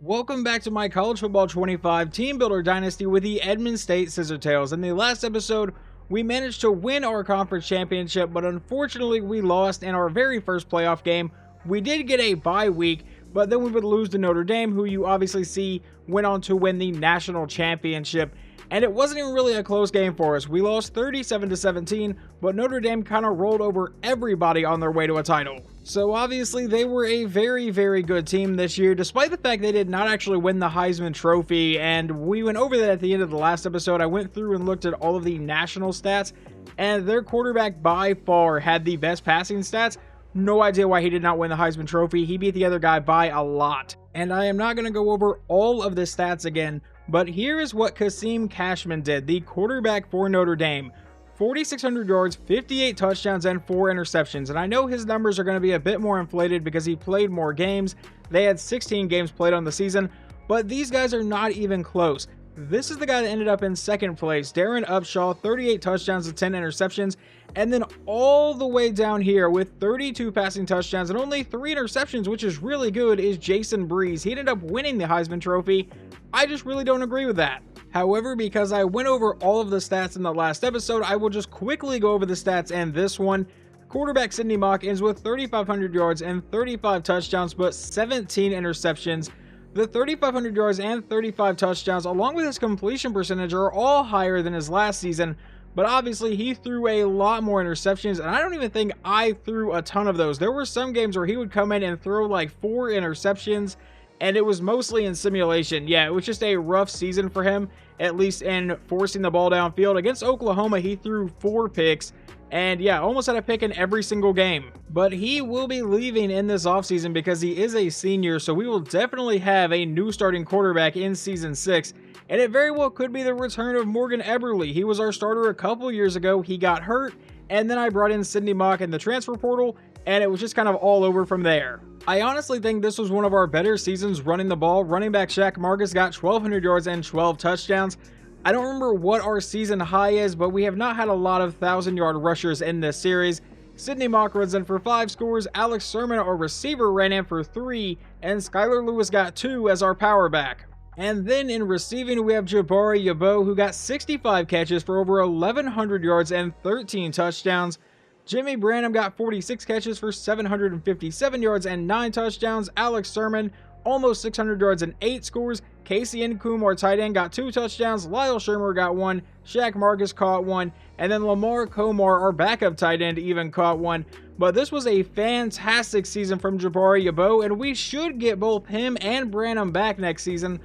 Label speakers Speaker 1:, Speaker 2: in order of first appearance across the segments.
Speaker 1: Welcome back to my College Football 25 Team Builder Dynasty with the Edmond State Scissor-Tails. In the last episode, we managed to win our conference championship, but unfortunately we lost in our very first playoff game. We did get a bye week, but then we would lose to Notre Dame, who you obviously see went on to win the national championship. And it wasn't even really a close game for us. We lost 37-17, but Notre Dame kind of rolled over everybody on their way to a title. So obviously they were a very, very good team this year, despite the fact they did not actually win the Heisman Trophy. And we went over that at the end of the last episode. I went through and looked at all of the national stats, and their quarterback by far had the best passing stats. No idea why he did not win the Heisman Trophy. He beat the other guy by a lot. And I am not going to go over all of the stats again, but here is what Kassim Cashman did, the quarterback for Notre Dame. 4,600 yards, 58 touchdowns, and 4 interceptions. And I know his numbers are going to be a bit more inflated because he played more games. They had 16 games played on the season, but these guys are not even close. This is the guy that ended up in second place. Darren Upshaw, 38 touchdowns and 10 interceptions. And then all the way down here with 32 passing touchdowns and only 3 interceptions, which is really good, is Jason Breeze. He ended up winning the Heisman Trophy. I just really don't agree with that. However, because I went over all of the stats in the last episode, I will just quickly go over the stats and this one. Quarterback Sidney Mock ends with 3,500 yards and 35 touchdowns, but 17 interceptions. The 3,500 yards and 35 touchdowns, along with his completion percentage, are all higher than his last season. But obviously, he threw a lot more interceptions, and I don't even think I threw a ton of those. There were some games where he would come in and throw like 4 interceptions, and it was mostly in simulation. Yeah, it was just a rough season for him, at least in forcing the ball downfield. Against Oklahoma, he threw 4 picks, and yeah, almost had a pick in every single game. But he will be leaving in this offseason because he is a senior, so we will definitely have a new starting quarterback in Season 6. And it very well could be the return of Morgan Eberle. He was our starter a couple years ago. He got hurt, and then I brought in Sidney Mock in the transfer portal, and it was just kind of all over from there. I honestly think this was one of our better seasons running the ball. Running back Shaq Marcus got 1,200 yards and 12 touchdowns. I don't remember what our season high is, but we have not had a lot of 1,000-yard rushers in this series. Sidney Mock runs in for 5 scores, Alex Sermon, our receiver, ran in for 3, and Skylar Lewis got 2 as our power back. And then in receiving, we have Jabari Yabo, who got 65 catches for over 1,100 yards and 13 touchdowns. Jimmy Branham got 46 catches for 757 yards and 9 touchdowns. Alex Sermon, almost 600 yards and 8 scores. Casey Nkum, our tight end, got 2 touchdowns. Lyle Shermer got 1. Shaq Marcus caught 1. And then Lamar Komar, our backup tight end, even caught 1. But this was a fantastic season from Jabari Yabo, and we should get both him and Branham back next season.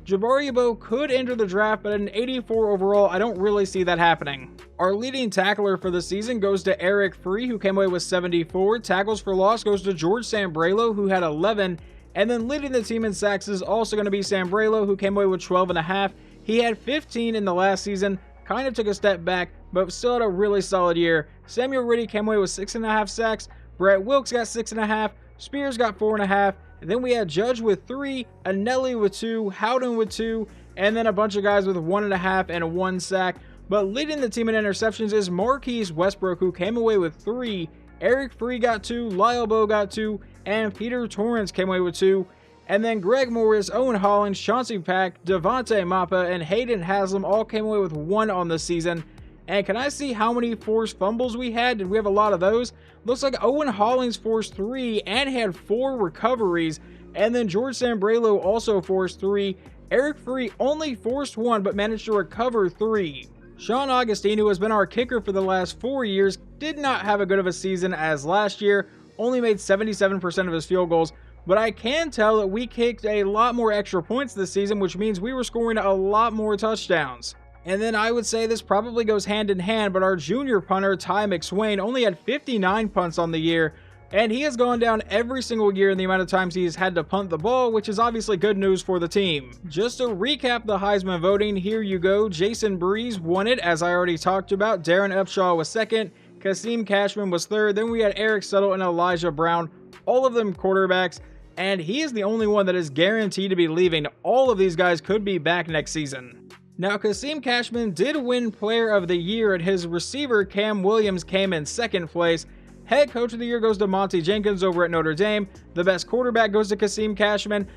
Speaker 1: Jabari Yabo could enter the draft, but at an 84 overall, I don't really see that happening. Our leading tackler for the season goes to Eric Free, who came away with 74. Tackles for loss goes to George Sambrailo, who had 11. And then leading the team in sacks is also going to be Sambrailo, who came away with 12.5. He had 15 in the last season, kind of took a step back, but still had a really solid year. Samuel Riddy came away with 6.5 sacks. Brett Wilkes got 6.5. Spears got 4.5. And then we had Judge with 3, Anelli with 2, Howden with 2, and then a bunch of guys with 1.5 and 1 sack. But leading the team in interceptions is Marquise Westbrook, who came away with 3. Eric Free got 2, Lyle Bowe got 2, and Peter Torrance came away with 2. And then Greg Morris, Owen Hollins, Chauncey Pack, Devontae Mappa, and Hayden Haslam all came away with 1 on the season. And can I see how many forced fumbles we had? Did we have a lot of those? Looks like Owen Hollins forced 3 and had 4 recoveries. And then George Sambrailo also forced 3. Eric Free only forced 1 but managed to recover 3. Sean Augustine, who has been our kicker for the last 4 years, did not have a good of a season as last year. Only made 77% of his field goals. But I can tell that we kicked a lot more extra points this season, which means we were scoring a lot more touchdowns. And then I would say this probably goes hand in hand, but our junior punter, Ty McSwain, only had 59 punts on the year, and he has gone down every single year in the amount of times he's had to punt the ball, which is obviously good news for the team. Just to recap the Heisman voting, here you go. Jason Breeze won it, as I already talked about. Darren Upshaw was second. Kassim Cashman was third. Then we had Eric Settle and Elijah Brown, all of them quarterbacks, and he is the only one that is guaranteed to be leaving. All of these guys could be back next season. Now, Kassim Cashman did win Player of the Year, and his receiver, Cam Williams, came in second place. Head Coach of the Year goes to Monty Jenkins over at Notre Dame. The best quarterback goes to Kassim Cashman.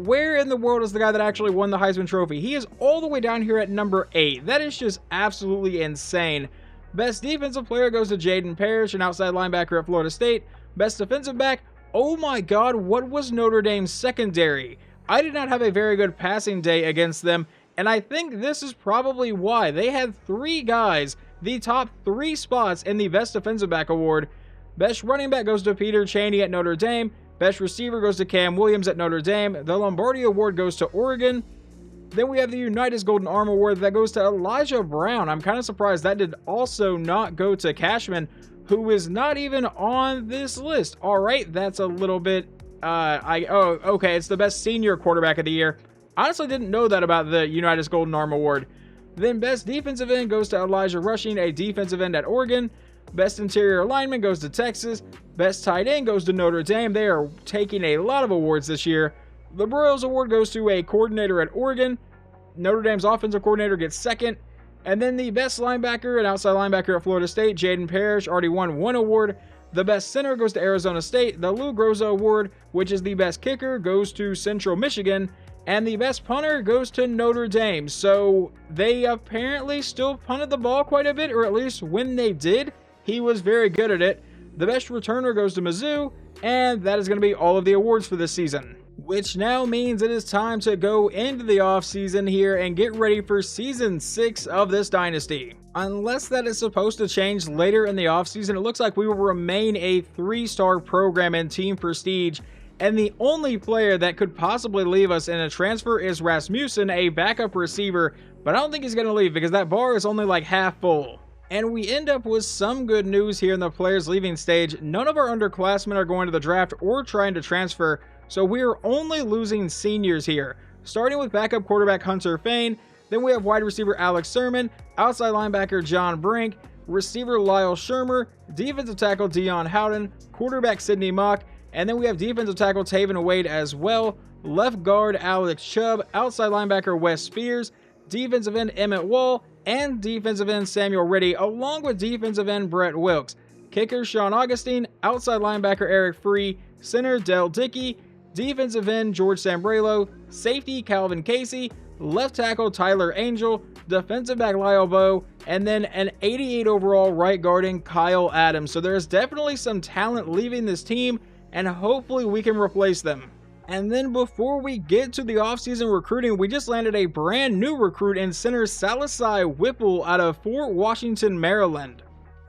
Speaker 1: where in the world is the guy that actually won the Heisman Trophy? He is all the way down here at number 8. That is just absolutely insane. Best defensive player goes to Jaden Parrish, an outside linebacker at Florida State. Best defensive back, oh my god, what was Notre Dame's secondary? I did not have a very good passing day against them, and I think this is probably why. They had 3 guys, the top 3 spots in the Best Defensive Back Award. Best running back goes to Peter Chaney at Notre Dame. Best receiver goes to Cam Williams at Notre Dame. The Lombardi Award goes to Oregon. Then we have the Unitas Golden Arm Award that goes to Elijah Brown. I'm kind of surprised that did also not go to Cashman, who is not even on this list. All right, that's a little bit, okay, it's the best senior quarterback of the year. Honestly didn't know that about the Unitas Golden Arm Award. Then best defensive end goes to Elijah Rushing, a defensive end at Oregon. Best interior lineman goes to Texas. Best tight end goes to Notre Dame. They are taking a lot of awards this year. The Broyles Award goes to a coordinator at Oregon. Notre Dame's offensive coordinator gets second. And then the best linebacker and outside linebacker at Florida State, Jaden Parrish, already won 1 award. The best center goes to Arizona State. The Lou Groza Award, which is the best kicker, goes to Central Michigan. And the best punter goes to Notre Dame. So they apparently still punted the ball quite a bit, or at least when they did, he was very good at it. The best returner goes to Mizzou, and that is going to be all of the awards for this season. Which now means it is time to go into the offseason here and get ready for Season 6 of this Dynasty. Unless that is supposed to change later in the offseason, it looks like we will remain a 3-star program in team prestige, and the only player that could possibly leave us in a transfer is Rasmussen, a backup receiver, but I don't think he's going to leave because that bar is only like half full. And we end up with some good news here in the players leaving stage. None of our underclassmen are going to the draft or trying to transfer, so we are only losing seniors here. Starting with backup quarterback Hunter Fain, then we have wide receiver Alex Sermon, outside linebacker John Brink, receiver Lyle Shermer, defensive tackle Dion Howden, quarterback Sidney Mock, and then we have defensive tackle Taven Wade as well, left guard Alex Chubb, outside linebacker Wes Spears, defensive end Emmett Wall, and defensive end Samuel Riddy, along with defensive end Brett Wilkes. Kicker Sean Augustine, outside linebacker Eric Free, center Del Dickey, defensive end George Sambrelo, safety Calvin Casey, left tackle Tyler Angel, defensive back Lyle Bowe, and then an 88 overall right guarding Kyle Adams. So there's definitely some talent leaving this team, and hopefully we can replace them. And then before we get to the offseason recruiting, we just landed a brand new recruit in center Salisai Whipple out of Fort Washington, Maryland.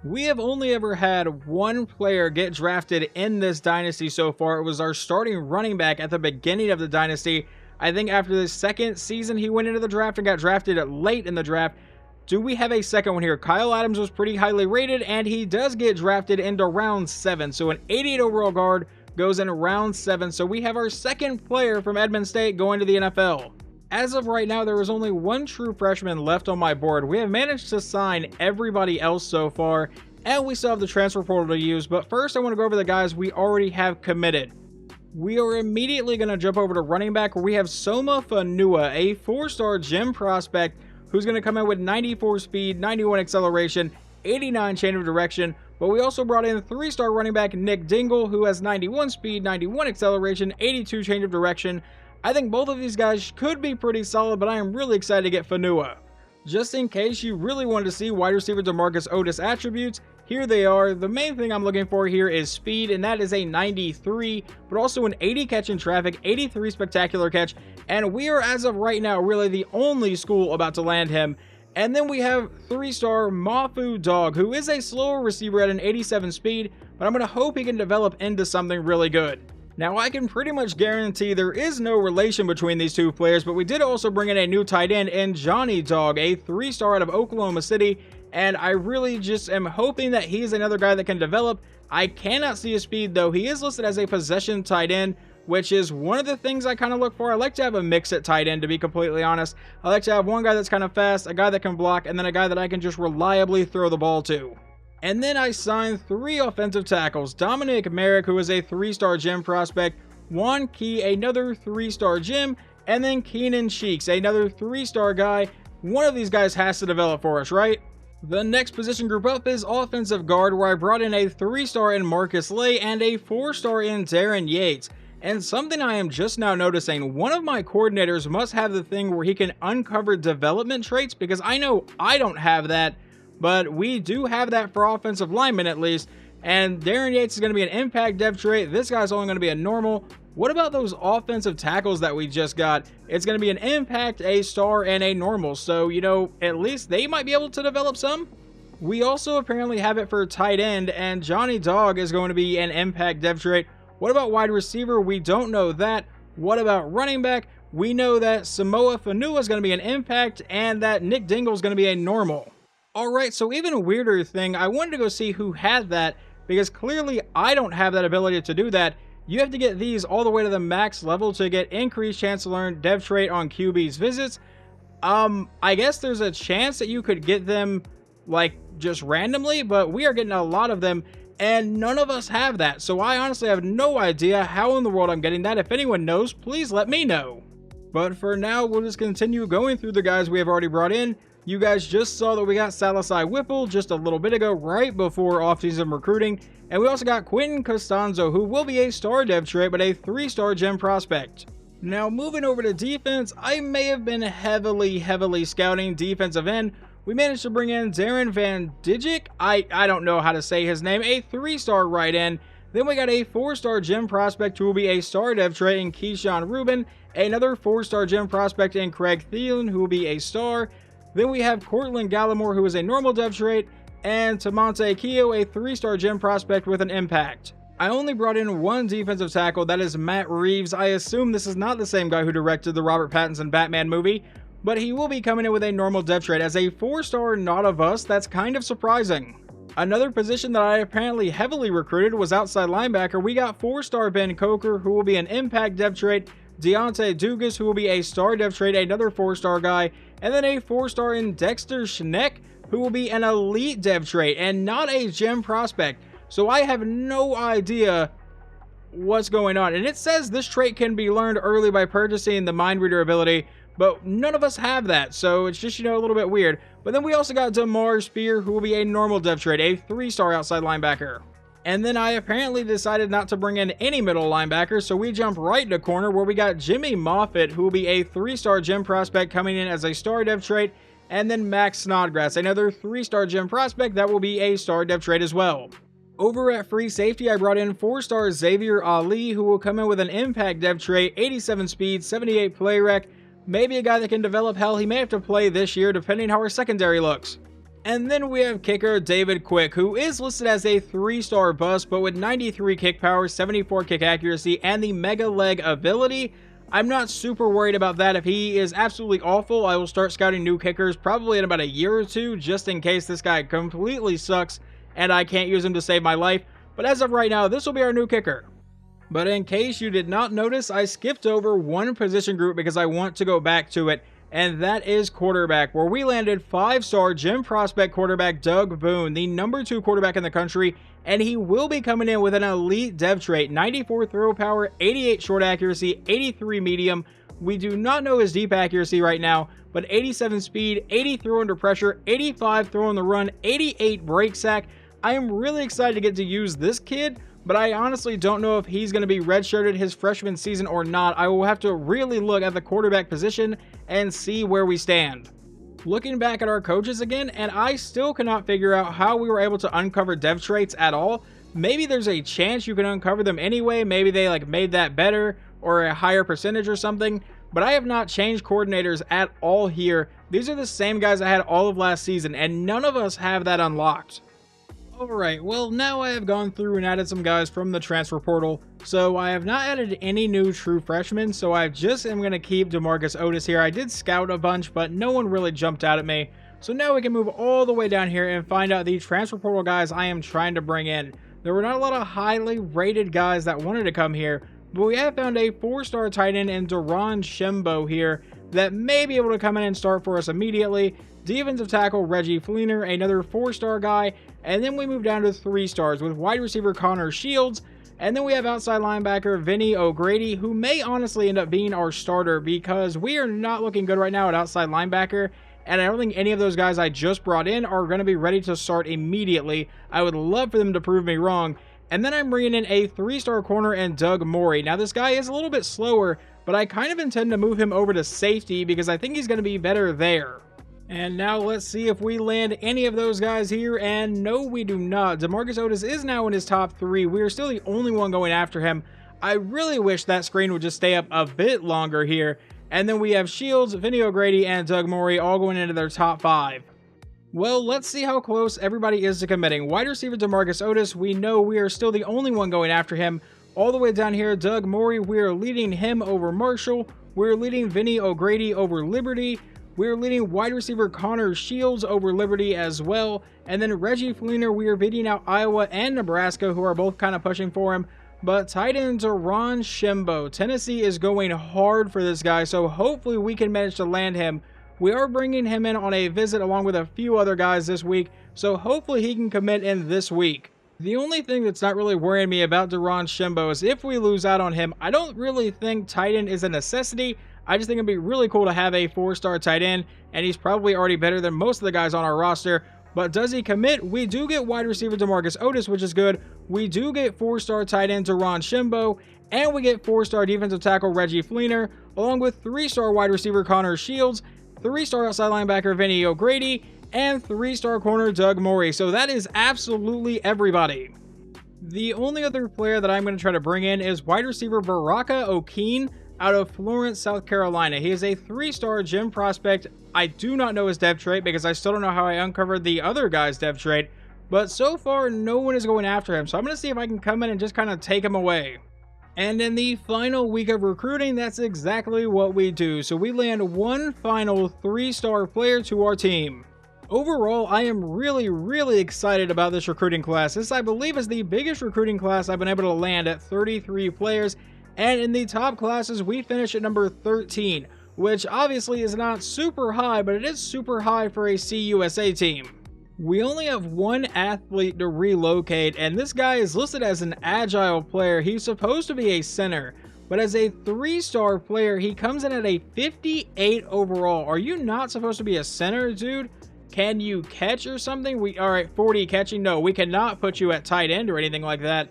Speaker 1: We have only ever had one player get drafted in this dynasty so far. It was our starting running back at the beginning of the dynasty. I think after the second season he went into the draft and got drafted late in the draft. Do we have a second one here? Kyle Adams was pretty highly rated, and he does get drafted into round 7. So an 88 overall guard goes in round 7. So we have our second player from Edmond State going to the NFL. As of right now, there is only one true freshman left on my board. We have managed to sign everybody else so far, and we still have the transfer portal to use. But first, I want to go over the guys we already have committed. We are immediately going to jump over to running back, where we have Soma Fanua, a 4-star gym prospect who's going to come in with 94 speed, 91 acceleration, 89 change of direction. But we also brought in 3-star running back Nick Dingle, who has 91 speed, 91 acceleration, 82 change of direction. I think both of these guys could be pretty solid, but I am really excited to get Fanua. Just in case you really wanted to see wide receiver DeMarcus Otis attributes, here they are. The main thing I'm looking for here is speed, and that is a 93, but also an 80 catch in traffic, 83 spectacular catch, and we are, as of right now, really the only school about to land him. And then we have 3-star Mafu Dog, who is a slower receiver at an 87 speed, but I'm going to hope he can develop into something really good. Now, I can pretty much guarantee there is no relation between these two players, but we did also bring in a new tight end in Johnny Dog, a 3-star out of Oklahoma City, and I really just am hoping that he's another guy that can develop. I cannot see his speed, though. He is listed as a possession tight end, which is one of the things I kind of look for. I like to have a mix at tight end, to be completely honest. I like to have one guy that's kind of fast, a guy that can block, and then a guy that I can just reliably throw the ball to. And then I signed 3 offensive tackles. Dominic Merrick, who is a 3-star gym prospect. Juan Key, another 3-star gym. And then Keenan Cheeks, another 3-star guy. One of these guys has to develop for us, right? The next position group up is offensive guard, where I brought in a 3-star in Marcus Lay and a 4-star in Darren Yates. And something I am just now noticing, one of my coordinators must have the thing where he can uncover development traits, because I know I don't have that, but we do have that for offensive linemen at least. And Darren Yates is going to be an impact dev trait. This guy's only going to be a normal. What about those offensive tackles that we just got? It's going to be an impact, a star, and a normal. So, you know, at least they might be able to develop some. We also apparently have it for tight end, and Johnny Dog is going to be an impact dev trait. What about wide receiver? We don't know that. What about running back? We know that Samoa Fanua is going to be an impact, and that Nick Dingle is going to be a normal. Alright, so even a weirder thing, I wanted to go see who had that, because clearly I don't have that ability to do that. You have to get these all the way to the max level to get increased chance to learn dev trait on QB's visits. I guess there's a chance that you could get them like just randomly, but we are getting a lot of them and none of us have that. So I honestly have no idea how in the world I'm getting that. If anyone knows, please let me know. But for now, we'll just continue going through the guys we have already brought in. You guys just saw that we got Salasai Whipple just a little bit ago, right before offseason recruiting. And we also got Quentin Costanzo, who will be a star dev trait, but a 3-star gem prospect. Now, moving over to defense, I may have been heavily scouting defensive end. We managed to bring in Darren Van Dijk. I don't know how to say his name, a 3-star right end. Then we got a 4-star gem prospect who will be a star dev trait in Keyshawn Rubin, another 4-star gem prospect in Craig Thielen, who will be a star. Then we have Cortland Gallimore, who is a normal dev trait, and Tamonte Keogh, a 3-star gem prospect with an impact. I only brought in one defensive tackle, that is Matt Reeves. I assume this is not the same guy who directed the Robert Pattinson Batman movie, but he will be coming in with a normal dev trait as a 4-star not of us. That's kind of surprising. Another position that I apparently heavily recruited was outside linebacker. We got 4-star Ben Coker, who will be an impact dev trait, Deontay Dugas, who will be a star dev trait, another 4-star guy, and then a 4-star in Dexter Schneck, who will be an elite dev trait and not a gem prospect. So I have no idea what's going on. And it says this trait can be learned early by purchasing the mind reader ability, but none of us have that. So it's just, you know, a little bit weird. But then we also got Damar Spear, who will be a normal dev trait, a 3-star outside linebacker. And then I apparently decided not to bring in any middle linebackers, so we jump right to corner where we got Jimmy Moffitt, who will be a 3-star gem prospect coming in as a star dev trait, and then Max Snodgrass, another 3-star gem prospect that will be a star dev trait as well. Over at free safety, I brought in 4-star Xavier Ali, who will come in with an impact dev trait, 87 speed, 78 play rec, maybe a guy that can develop. Hell, he may have to play this year depending how our secondary looks. And then we have kicker David Quick, who is listed as a 3-star bust, but with 93 kick power, 74 kick accuracy, and the mega leg ability. I'm not super worried about that. If he is absolutely awful, I will start scouting new kickers probably in about a year or two, just in case this guy completely sucks and I can't use him to save my life. But as of right now, this will be our new kicker. But in case you did not notice, I skipped over one position group because I want to go back to it, and that is quarterback, where we landed 5-star gem prospect quarterback Doug Boone, the number 2 quarterback in the country, and he will be coming in with an elite dev trait, 94 throw power, 88 short accuracy, 83 medium. We do not know his deep accuracy right now, but 87 speed, 80 throw under pressure, 85 throw on the run, 88 break sack. I am really excited to get to use this kid, but I honestly don't know if he's going to be redshirted his freshman season or not. I will have to really look at the quarterback position and see where we stand. Looking back at our coaches again, and I still cannot figure out how we were able to uncover dev traits at all. Maybe there's a chance you can uncover them anyway. Maybe they made that better or a higher percentage or something. But I have not changed coordinators at all here. These are the same guys I had all of last season, and none of us have that unlocked. Alright, well now I have gone through and added some guys from the transfer portal, so I have not added any new true freshmen, so I just am going to keep DeMarcus Otis here. I did scout a bunch, but no one really jumped out at me, so now we can move all the way down here and find out the transfer portal guys I am trying to bring in. There were not a lot of highly rated guys that wanted to come here, but we have found a 4-star tight end in Duron Shembo here that may be able to come in and start for us immediately. Defensive tackle Reggie Fleener, another 4-star guy, and then we move down to 3 stars with wide receiver Connor Shields, and then we have outside linebacker Vinny O'Grady, who may honestly end up being our starter because we are not looking good right now at outside linebacker, and I don't think any of those guys I just brought in are going to be ready to start immediately. I would love for them to prove me wrong. And then I'm bringing in a 3-star corner and Doug Morey. Now this guy is a little bit slower, but I kind of intend to move him over to safety because I think he's going to be better there. And now let's see if we land any of those guys here, and no, we do not. DeMarcus Otis is now in his top 3. We are still the only one going after him. I really wish that screen would just stay up a bit longer here. And then we have Shields, Vinny O'Grady, and Doug Morey all going into their top 5. Well, let's see how close everybody is to committing. Wide receiver DeMarcus Otis, we know we are still the only one going after him. All the way down here, Doug Morey, we are leading him over Marshall. We're leading Vinny O'Grady over Liberty. We're leading wide receiver Connor Shields over Liberty as well. And then Reggie Fleener, we are beating out Iowa and Nebraska, who are both kind of pushing for him. But tight end Ron Shimbo. Tennessee is going hard for this guy, so hopefully we can manage to land him. We are bringing him in on a visit along with a few other guys this week, so hopefully he can commit in this week. The only thing that's not really worrying me about Deron Shimbo is if we lose out on him, I don't really think tight end is a necessity. I just think it'd be really cool to have a 4-star tight end, and he's probably already better than most of the guys on our roster. But does he commit? We do get wide receiver DeMarcus Otis, which is good. We do get 4-star tight end Deron Shimbo, and we get 4-star defensive tackle Reggie Fleener, along with 3-star wide receiver Connor Shields, 3-star outside linebacker Vinny O'Grady, and 3-star corner Doug Morey. So that is absolutely everybody. The only other player that I'm going to try to bring in is wide receiver Baraka O'Keen out of Florence, South Carolina. He is a 3-star gym prospect. I do not know his depth trait because I still don't know how I uncovered the other guy's depth trait, but so far no one is going after him. So I'm going to see if I can come in and just kind of take him away. And in the final week of recruiting, that's exactly what we do. So we land one final 3-star player to our team. Overall, I am really excited about this recruiting class. This, I believe, is the biggest recruiting class I've been able to land at 33 players. And in the top classes, we finish at number 13, which obviously is not super high, but it is super high for a CUSA team. We only have one athlete to relocate, and this guy is listed as an agile player. He's supposed to be a center, but as a 3-star player, he comes in at a 58 overall. Are you not supposed to be a center, dude? Can you catch or something? All right, 40 catching. No, we cannot put you at tight end or anything like that.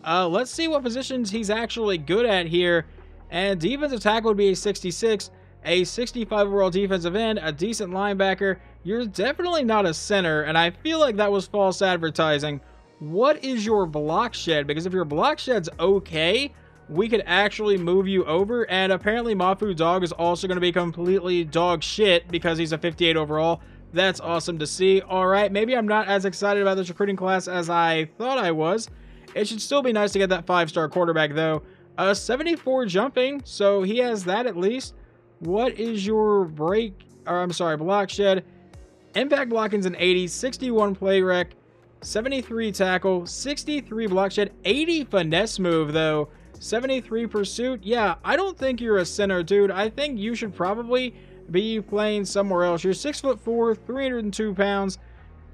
Speaker 1: Let's see what positions he's actually good at here. And defensive tackle would be a 66, a 65 overall defensive end, a decent linebacker. You're definitely not a center, and I feel like that was false advertising. What is your block shed? Because if your block shed's okay, we could actually move you over. And apparently Mafu Dog is also going to be completely dog shit because he's a 58 overall. That's awesome to see. All right, maybe I'm not as excited about this recruiting class as I thought I was. It should still be nice to get that 5-star quarterback, though. 74 jumping, so he has that at least. What is your block shed? Impact blocking's an 80, 61 play rec, 73 tackle, 63 block shed, 80 finesse move, though. 73 pursuit. Yeah, I don't think you're a center, dude. I think you should probably be playing somewhere else. You're 6'4", 302 pounds.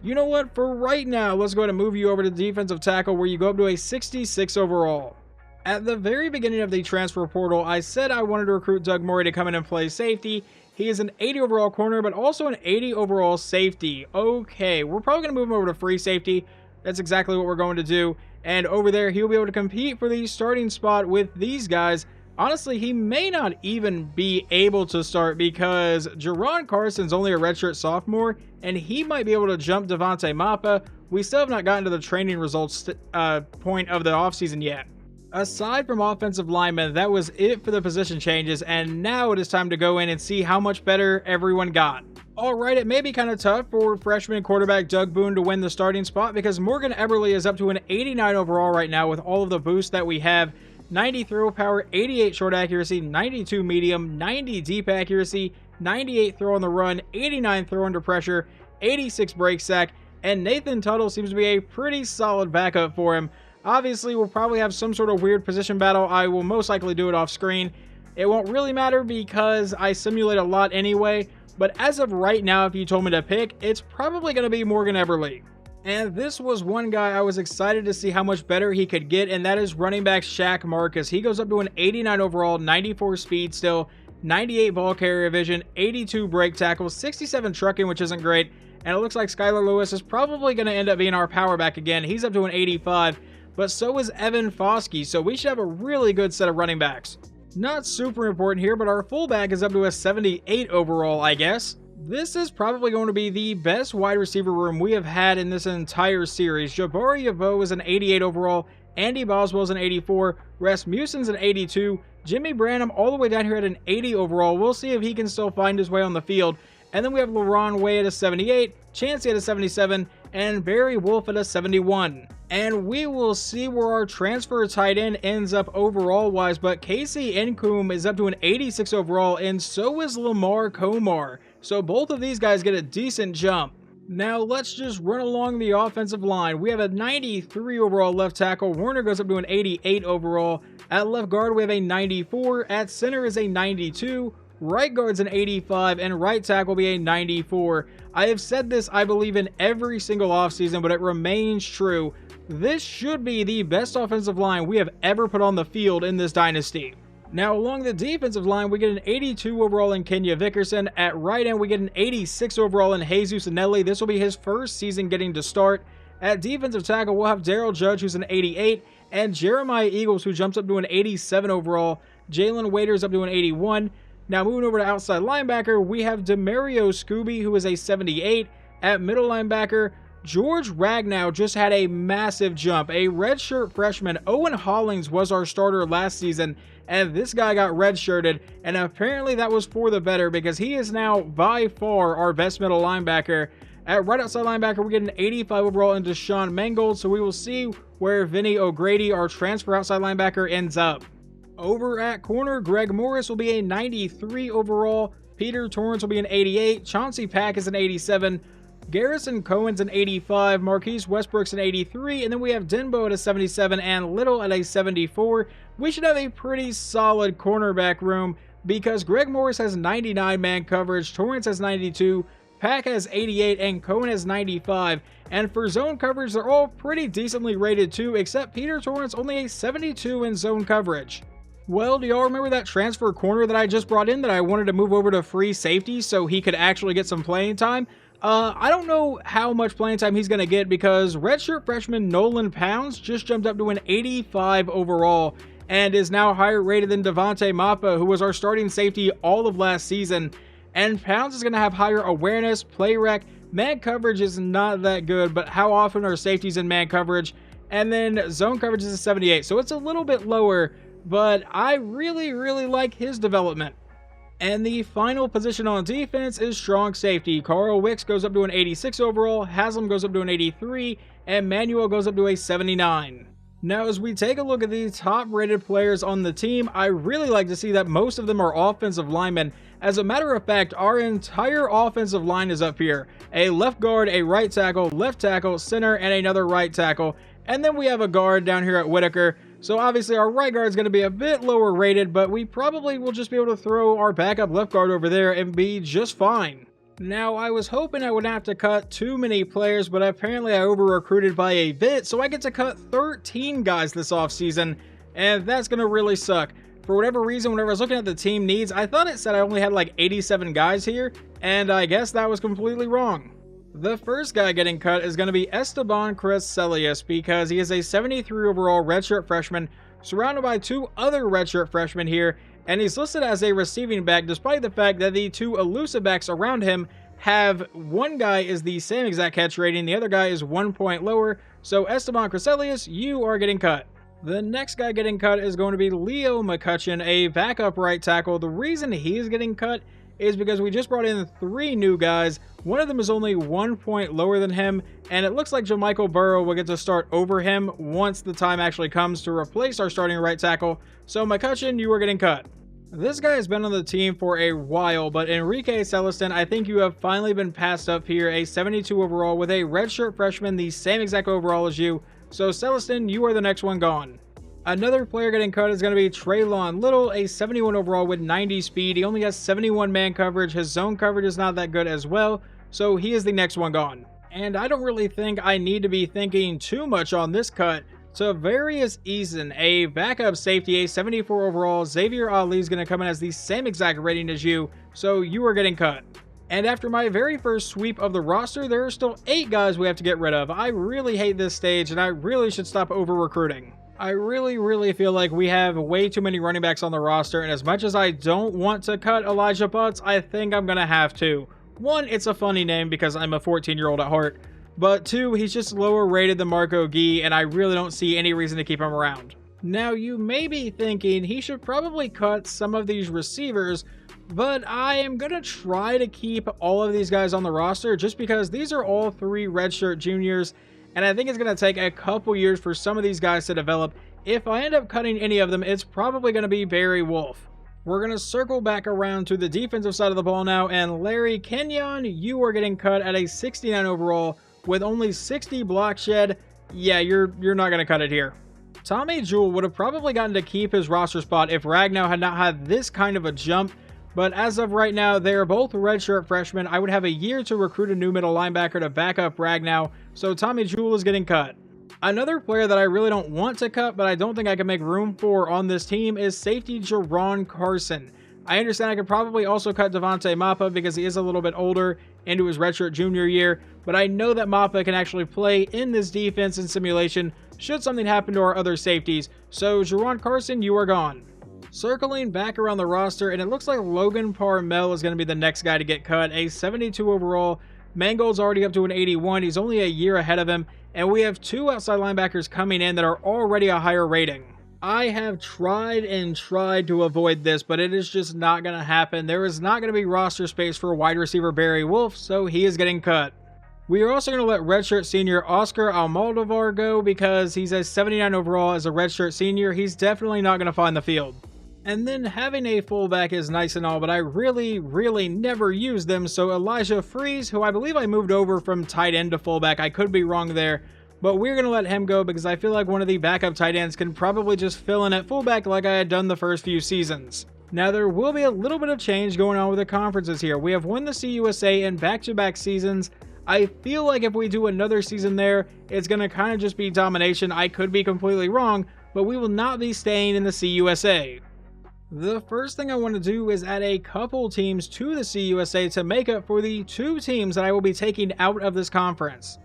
Speaker 1: You know what? For right now, let's go ahead and move you over to defensive tackle where you go up to a 66 overall. At the very beginning of the transfer portal, I said I wanted to recruit Doug Morey to come in and play safety. He is an 80 overall corner, but also an 80 overall safety. Okay, we're probably going to move him over to free safety. That's exactly what we're going to do. And over there, he'll be able to compete for the starting spot with these guys. Honestly, he may not even be able to start because Jerron Carson's only a redshirt sophomore, and he might be able to jump Devontae Mappa. We still have not gotten to the training results point of the offseason yet. Aside from offensive linemen, that was it for the position changes, and now it is time to go in and see how much better everyone got. Alright, it may be kind of tough for freshman quarterback Doug Boone to win the starting spot because Morgan Eberle is up to an 89 overall right now with all of the boosts that we have. 90 throw power, 88 short accuracy, 92 medium, 90 deep accuracy, 98 throw on the run, 89 throw under pressure, 86 break sack, and Nathan Tuttle seems to be a pretty solid backup for him. Obviously, we'll probably have some sort of weird position battle. I will most likely do it off screen. It won't really matter because I simulate a lot anyway, but as of right now, if you told me to pick, it's probably going to be Morgan Eberle. And this was one guy I was excited to see how much better he could get, and that is running back Shaq Marcus. He goes up to an 89 overall, 94 speed still, 98 ball carrier vision, 82 break tackle, 67 trucking, which isn't great, and it looks like Skylar Lewis is probably going to end up being our power back again. He's up to an 85, but so is Evan Foskey, so we should have a really good set of running backs. Not super important here, but our fullback is up to a 78 overall, I guess. This is probably going to be the best wide receiver room we have had in this entire series. Jabari Yavo is an 88 overall, Andy Boswell is an 84, Rasmussen's an 82, Jimmy Branham all the way down here at an 80 overall. We'll see if he can still find his way on the field. And then we have LaRon Way at a 78, Chancey at a 77, and Barry Wolf at a 71. And we will see where our transfer tight end ends up overall wise, but Casey Nkum is up to an 86 overall, and so is Lamar Komar. So both of these guys get a decent jump. Now let's just run along the offensive line. We have a 93 overall left tackle. Warner goes up to an 88 overall. At left guard we have a 94. At center is a 92. Right guard's an 85, and right tackle will be a 94. I have said this, I believe, in every single offseason, but it remains true. This should be the best offensive line we have ever put on the field in this dynasty. Now, along the defensive line, we get an 82 overall in Kenya Vickerson. At right end, we get an 86 overall in Jesus Anelli. This will be his first season getting to start. At defensive tackle, we'll have Darryl Judge, who's an 88, and Jeremiah Eagles, who jumps up to an 87 overall. Jalen Waiters up to an 81. Now, moving over to outside linebacker, we have Demario Scooby, who is a 78. At middle linebacker, George Ragnow just had a massive jump. A redshirt freshman, Owen Hollings, was our starter last season, and this guy got redshirted, and apparently that was for the better because he is now by far our best middle linebacker. At right outside linebacker, we get an 85 overall into Sean Mangold, so we will see where Vinny O'Grady, our transfer outside linebacker, ends up. Over at corner, Greg Morris will be a 93 overall, Peter Torrance will be an 88, Chauncey Pack is an 87, Garrison Cohen's an 85, Marquise Westbrook's an 83, and then we have Denbo at a 77 and Little at a 74. We should have a pretty solid cornerback room because Greg Morris has 99 man coverage, Torrance has 92, Pack has 88, and Cohen has 95. And for zone coverage, they're all pretty decently rated too, except Peter Torrance only a 72 in zone coverage. Well, do y'all remember that transfer corner that I just brought in that I wanted to move over to free safety so he could actually get some playing time? I don't know how much playing time he's going to get because redshirt freshman Nolan Pounds just jumped up to an 85 overall and is now higher rated than Devontae Mappa, who was our starting safety all of last season. And Pounds is going to have higher awareness, play rec, man coverage is not that good, but how often are safeties in man coverage? And then zone coverage is a 78, so it's a little bit lower, but I really like his development. And the final position on defense is strong safety. Carl Wicks goes up to an 86 overall, Haslam goes up to an 83, and Manuel goes up to a 79. Now, as we take a look at the top-rated players on the team, I really like to see that most of them are offensive linemen. As a matter of fact, our entire offensive line is up here. A left guard, a right tackle, center, and another right tackle. And then we have a guard down here at Whitaker. So obviously our right guard is going to be a bit lower rated, but we probably will just be able to throw our backup left guard over there and be just fine. Now, I was hoping I wouldn't have to cut too many players, but apparently I over-recruited by a bit, so I get to cut 13 guys this offseason, and that's going to really suck. For whatever reason, whenever I was looking at the team needs, I thought it said I only had like 87 guys here, and I guess that was completely wrong. The first guy getting cut is going to be Esteban Crescelius because he is a 73 overall redshirt freshman surrounded by two other redshirt freshmen here, and he's listed as a receiving back despite the fact that the two elusive backs around him have one guy is the same exact catch rating, the other guy is 1 point lower, so Esteban Crescelius, you are getting cut. The next guy getting cut is going to be Leo McCutcheon, a backup right tackle. The reason he's getting cut is because we just brought in 3 new guys. One of them is only 1 point lower than him, and it looks like Jamichael Burrow will get to start over him once the time actually comes to replace our starting right tackle. So McCutcheon, you are getting cut. This guy has been on the team for a while, but Enrique Celestin, I think you have finally been passed up here, a 72 overall with a redshirt freshman, the same exact overall as you. So Celestin, you are the next one gone. Another player getting cut is going to be Traylon Little, a 71 overall with 90 speed. He only has 71 man coverage. His zone coverage is not that good as well, so he is the next one gone. And I don't really think I need to be thinking too much on this cut. Tavarius Eason, a backup safety, a 74 overall. Xavier Ali is going to come in as the same exact rating as you, so you are getting cut. And after my very first sweep of the roster, there are still 8 guys we have to get rid of. I really hate this stage, and I really should stop over-recruiting. I really feel like we have way too many running backs on the roster, and as much as I don't want to cut Elijah Butts, I think I'm going to have to. 1, it's a funny name because I'm a 14-year-old at heart, but 2, he's just lower rated than Marco Gee, and I really don't see any reason to keep him around. Now, you may be thinking he should probably cut some of these receivers, but I am going to try to keep all of these guys on the roster just because these are all 3 redshirt juniors, and I think it's going to take a couple years for some of these guys to develop. If I end up cutting any of them, it's probably going to be Barry Wolf. We're going to circle back around to the defensive side of the ball now, and Larry Kenyon, you are getting cut at a 69 overall with only 60 block shed. Yeah, you're not going to cut it here. Tommy Jewell would have probably gotten to keep his roster spot if Ragnow had not had this kind of a jump, but as of right now, they are both redshirt freshmen. I would have a year to recruit a new middle linebacker to back up Ragnow, so Tommy Jewell is getting cut. Another player that I really don't want to cut, but I don't think I can make room for on this team is safety Jerron Carson. I understand I could probably also cut Devontae Mappa because he is a little bit older into his redshirt junior year, but I know that Mappa can actually play in this defense in simulation should something happen to our other safeties, so Jerron Carson, you are gone. Circling back around the roster, and it looks like Logan Parmel is going to be the next guy to get cut, a 72 overall. Mangold's already up to an 81, he's only a year ahead of him, and we have 2 outside linebackers coming in that are already a higher rating. I have tried and tried to avoid this, but it is just not going to happen. There is not going to be roster space for wide receiver Barry Wolf, so he is getting cut. We are also going to let redshirt senior Oscar Almodovar go because he's a 79 overall as a redshirt senior. He's definitely not going to find the field. And then having a fullback is nice and all, but I really never use them. So Elijah Freeze, who I believe I moved over from tight end to fullback, I could be wrong there, but we're going to let him go because I feel like one of the backup tight ends can probably just fill in at fullback like I had done the first few seasons. Now, there will be a little bit of change going on with the conferences here. We have won the CUSA in back-to-back seasons. I feel like if we do another season there, it's going to kind of just be domination. I could be completely wrong, but we will not be staying in the CUSA. The first thing I want to do is add a couple teams to the CUSA to make up for the 2 teams that I will be taking out of this conference.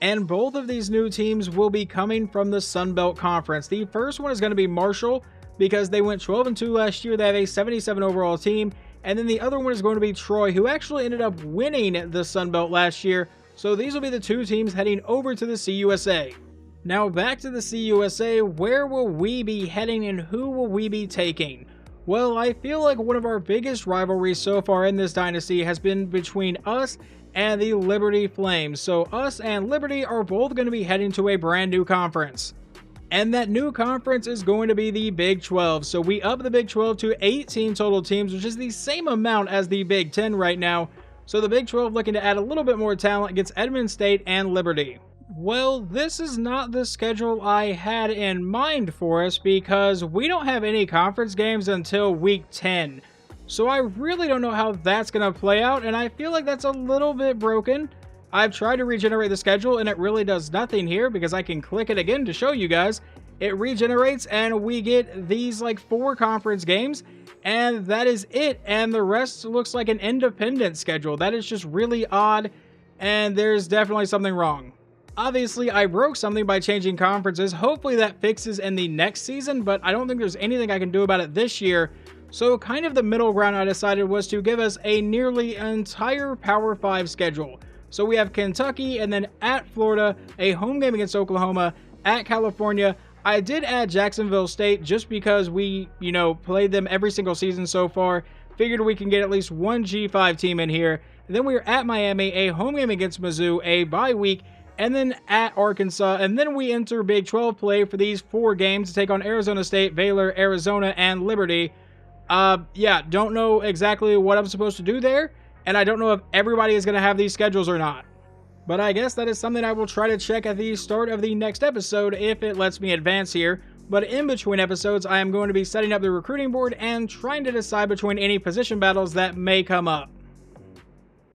Speaker 1: And both of these new teams will be coming from the Sun Belt Conference. The first one is going to be Marshall because they went 12-2 last year. They have a 77 overall team. And then the other one is going to be Troy, who actually ended up winning the Sun Belt last year. So these will be the 2 teams heading over to the CUSA. Now back to the CUSA, where will we be heading and who will we be taking? Well, I feel like one of our biggest rivalries so far in this dynasty has been between us and the Liberty Flames. So us and Liberty are both going to be heading to a brand new conference. And that new conference is going to be the Big 12. So we up the Big 12 to 18 total teams, which is the same amount as the Big 10 right now. So the Big 12 looking to add a little bit more talent against Edmond State and Liberty. Well, this is not the schedule I had in mind for us because we don't have any conference games until week 10. So I really don't know how that's going to play out, and I feel like that's a little bit broken. I've tried to regenerate the schedule, and it really does nothing here because I can click it again to show you guys. It regenerates, and we get these like 4 conference games, and that is it. And the rest looks like an independent schedule. That is just really odd, and there's definitely something wrong. Obviously, I broke something by changing conferences. Hopefully that fixes in the next season, but I don't think there's anything I can do about it this year. So kind of the middle ground I decided was to give us a nearly entire Power 5 schedule. So we have Kentucky, and then at Florida, a home game against Oklahoma, at California. I did add Jacksonville State just because we, played them every single season so far. Figured we can get at least one G5 team in here. And then we are at Miami, a home game against Mizzou, a bye week, and then at Arkansas. And then we enter Big 12 play for these 4 games to take on Arizona State, Baylor, Arizona, and Liberty. Don't know exactly what I'm supposed to do there. And I don't know if everybody is going to have these schedules or not. But I guess that is something I will try to check at the start of the next episode if it lets me advance here. But in between episodes, I am going to be setting up the recruiting board and trying to decide between any position battles that may come up.